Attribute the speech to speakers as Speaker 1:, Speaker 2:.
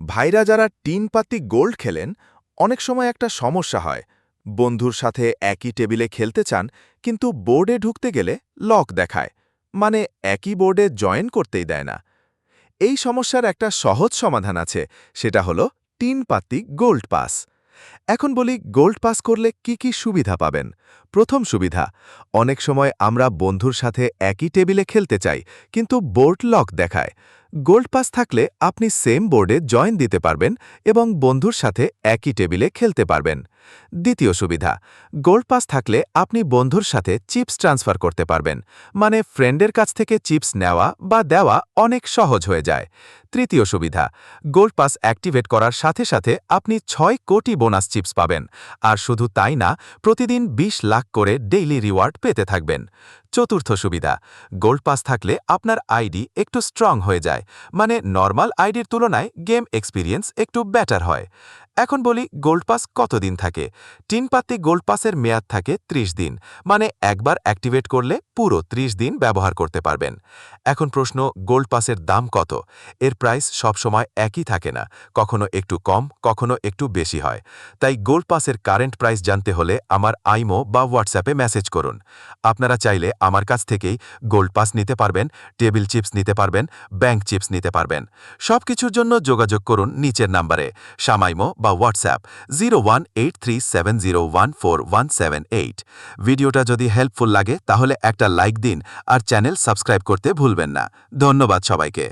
Speaker 1: ভাইরা যারা টিন পাতি গোল্ড খেলেন অনেক সময় একটা সমস্যা হয়। বন্ধুর সাথে একই টেবিলে খেলতে চান, কিন্তু বোর্ডে ঢুকতে গেলে লক দেখায়, মানে একই বোর্ডে জয়েন করতেই দেয় না। এই সমস্যার একটা সহজ সমাধান আছে, সেটা হলো টিন পাতি গোল্ড পাস। এখন বলি, গোল্ড পাস করলে কি কি সুবিধা পাবেন। প্রথম সুবিধা, অনেক সময় আমরা বন্ধুর সাথে একই টেবিলে খেলতে চাই, কিন্তু বোর্ড লক দেখায়। গোল্ড পাস থাকলে আপনি সেম বোর্ডে জয়েন দিতে পারবেন এবং বন্ধুর সাথে একই টেবিলে খেলতে পারবেন। দ্বিতীয় সুবিধা, গোল্ড পাস থাকলে আপনি বন্ধুর সাথে চিপস ট্রান্সফার করতে পারবেন, মানে ফ্রেন্ডের কাছ থেকে চিপস নেওয়া বা দেওয়া অনেক সহজ হয়ে যায়। তৃতীয় সুবিধা, গোল্ড পাস অ্যাক্টিভেট করার সাথে সাথে আপনি ৬ কোটি বোনাস চিপস পাবেন। আর শুধু তাই না, প্রতিদিন ২০ লাখ করে ডেইলি রিওয়ার্ড পেতে থাকবেন। চতুর্থ সুবিধা, গোল্ড পাস থাকলে আপনার আইডি একটু স্ট্রং হয়ে যায়, মানে নর্মাল আইডির তুলনায় গেম এক্সপিরিয়েন্স একটু বেটার হয়। এখন বলি, গোল্ড পাস কতদিন থাকে। টিন পাতি গোল্ড পাসের মেয়াদ থাকে ৩০ দিন, মানে একবার অ্যাক্টিভেট করলে পুরো ৩০ দিন ব্যবহার করতে পারবেন। এখন প্রশ্ন, গোল্ড পাসের দাম কত? এর প্রাইস সবসময় একই থাকে না, কখনো একটু কম, কখনো একটু বেশি হয়। তাই গোল্ড পাসের কারেন্ট প্রাইস জানতে হলে আমার আইমো বা হোয়াটসঅ্যাপে মেসেজ করুন। আপনারা চাইলে আমার কাছ থেকেই গোল্ড পাস নিতে পারবেন, টেবিল চিপস নিতে পারবেন, ব্যাংক চিপস নিতে পারবেন। সবকিছুর জন্য যোগাযোগ করুন নিচের নাম্বারে, সামাইমো বা হোয়াটসঅ্যাপ 0183701417 ভিডিওটা যদি হেল্পফুল লাগে তাহলে একটা লাইক দিন আর চ্যানেল সাবস্ক্রাইব করতে ভুলবেন না। ধন্যবাদ সবাইকে।